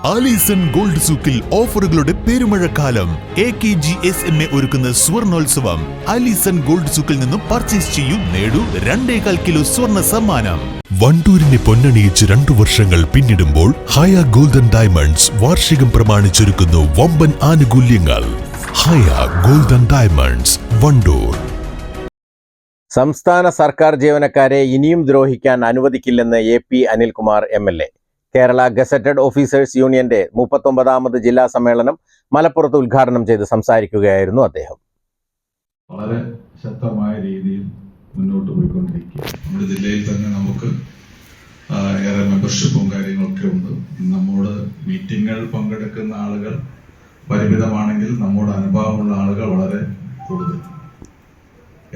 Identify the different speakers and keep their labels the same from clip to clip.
Speaker 1: Alison gold സൂക്കിൽ ഓഫറുകളുടെ പെരുമഴക്കാലം. AKGSMA ഒരുക്കുന്ന സ്വർണോത്സവം. ആലീസൺ ഗോൾഡ് സൂക്കിൽ നിന്നും പർച്ചേസ് ചെയ്യൂ, നേടൂ 2.25 കിലോ സ്വർണ്ണ സമ്മാനം. വണ്ടൂരിനെ പൊന്നണിയിച്ച് 2 വർഷങ്ങൾ പിന്നിടുമ്പോൾ ഹയ ഗോൾഡൻ ഡയമണ്ട്സ് വാർഷികം പ്രമാണിച്ചൊരുക്കുന്നു വമ്പൻ ആനുകൂല്യങ്ങൾ. ഹയ ഗോൾഡൻ ഡയമണ്ട്സ്, വണ്ടൂർ.
Speaker 2: സംസ്ഥാന സർക്കാർ ജീവനക്കാരെ ഇനിയും ദ്രോഹിക്കാൻ അനുവദിക്കില്ലെന്ന് AP Anilkumar MLA. Kerala gazetted officers യൂണിയന്റെ 39ാമത് ജില്ലാ സമ്മേളനം മലപ്പുറത്ത് ഉദ്ഘാടനം ചെയ്ത് സംസാരിക്കുകയായിരുന്നു അദ്ദേഹം.
Speaker 3: വളരെ ശക്തമായ രീതിയിൽ മുന്നോട്ട് പോയിക്കൊണ്ടിരിക്കുക. നമ്മുടെ ജില്ലയിൽ തന്നെ നമുക്ക് ഏറെ മെമ്പർഷിപ്പും കാര്യങ്ങളൊക്കെ ഉണ്ട്. നമ്മോട് മീറ്റിങ്ങുകൾ പങ്കെടുക്കുന്ന ആളുകൾ പരിമിതമാണെങ്കിൽ നമ്മോട് അനുഭവമുള്ള ആളുകൾ വളരെ കൂടുതൽ.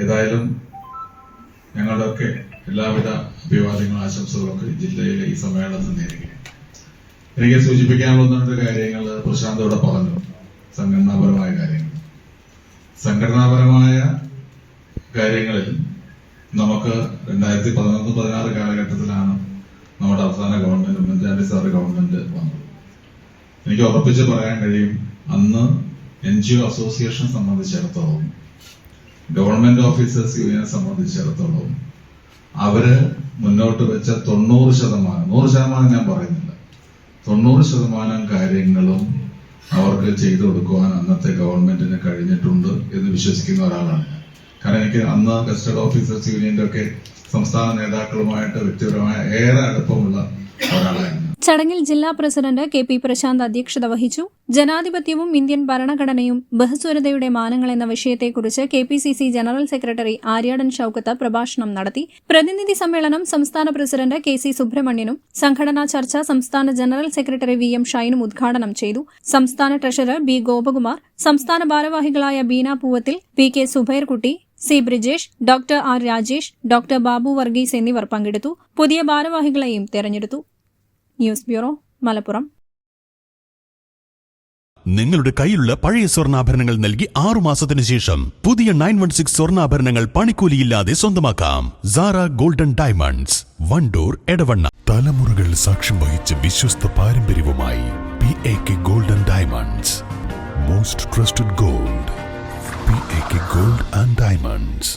Speaker 3: ഏതായാലും ഞങ്ങളുടെയൊക്കെ എല്ലാവിധ അഭിവാദ്യങ്ങളും ആശംസകളൊക്കെ ജില്ലയിലെ ഈ സമ്മേളനത്തിൽ നേരിടുക. എനിക്ക് സൂചിപ്പിക്കാനുള്ള കാര്യങ്ങൾ പ്രശാന്ത് ഇവിടെ പറഞ്ഞു. സംഘടനാപരമായ കാര്യങ്ങൾ, സംഘടനാപരമായ കാര്യങ്ങളിൽ നമുക്ക് 2011-16 കാലഘട്ടത്തിലാണ് നമ്മുടെ അവസാന ഗവൺമെന്റ്, ഉമ്മൻചാണ്ടി സാറ് ഗവൺമെന്റ് വന്നത്. എനിക്ക് ഉറപ്പിച്ച് പറയാൻ കഴിയും, അന്ന് NGO അസോസിയേഷൻ സംബന്ധിച്ചിടത്തോളം, ഗവൺമെന്റ് ഓഫീസേഴ്സ് യൂണിയനെ സംബന്ധിച്ചിടത്തോളം അവര് മുന്നോട്ട് വെച്ച 100% ഞാൻ പറയുന്നില്ല, 90% കാര്യങ്ങളും അവർക്ക് ചെയ്തു കൊടുക്കുവാൻ അന്നത്തെ ഗവൺമെന്റിന് കഴിഞ്ഞിട്ടുണ്ട് എന്ന് വിശ്വസിക്കുന്ന ഒരാളാണ്. കാരണം എനിക്ക് അന്ന് ഗസ്റ്റഡ് ഓഫീസേഴ്സ് യൂണിയന്റെ ഒക്കെ സംസ്ഥാന നേതാക്കളുമായിട്ട് വ്യക്തിപരമായ ഏറെ അടുപ്പമുള്ള ഒരാളായിരുന്നു.
Speaker 4: ചടങ്ങിൽ ജില്ലാ പ്രസിഡന്റ് KP പ്രശാന്ത് അധ്യക്ഷത വഹിച്ചു. ജനാധിപത്യവും ഇന്ത്യൻ ഭരണഘടനയും ബഹുസ്വരതയുടെ മാനങ്ങൾ എന്ന വിഷയത്തെക്കുറിച്ച് KPCC general secretary Aryadan Shoukath പ്രഭാഷണം നടത്തി. പ്രതിനിധി സമ്മേളനം സംസ്ഥാന പ്രസിഡന്റ് KC സുബ്രഹ്മണ്യനും സംഘടനാ ചർച്ച സംസ്ഥാന ജനറൽ സെക്രട്ടറി VM ഷൈനും ഉദ്ഘാടനം ചെയ്തു. സംസ്ഥാന ട്രഷറർ B ഗോപകുമാർ, സംസ്ഥാന ഭാരവാഹികളായ Beena Poovathil, PK Subairkutty, C Brijesh, Dr. R Rajesh, Dr. Babu Varghese എന്നിവർ പങ്കെടുത്തു. പുതിയ ഭാരവാഹികളെയും തെരഞ്ഞെടുത്തു. News bureau, Malappuram.
Speaker 1: നിങ്ങളുടെ കയ്യിലുള്ള പഴയ സ്വർണ്ണാഭരണങ്ങൾ നൽകി 6 മാസത്തിനു ശേഷം പുതിയ 916 സ്വർണ്ണാഭരണങ്ങൾ പണിക്കൂലിയില്ലാതെ സ്വന്തമാക്കാം. Sara golden diamonds, Wandoor, Edavanna. തലമുറകൾ സാക്ഷ്യം വഹിച്ച വിശ്വസ്ത പാരമ്പര്യവുമായി PAK golden diamonds. Most trusted gold, PAK gold and diamonds.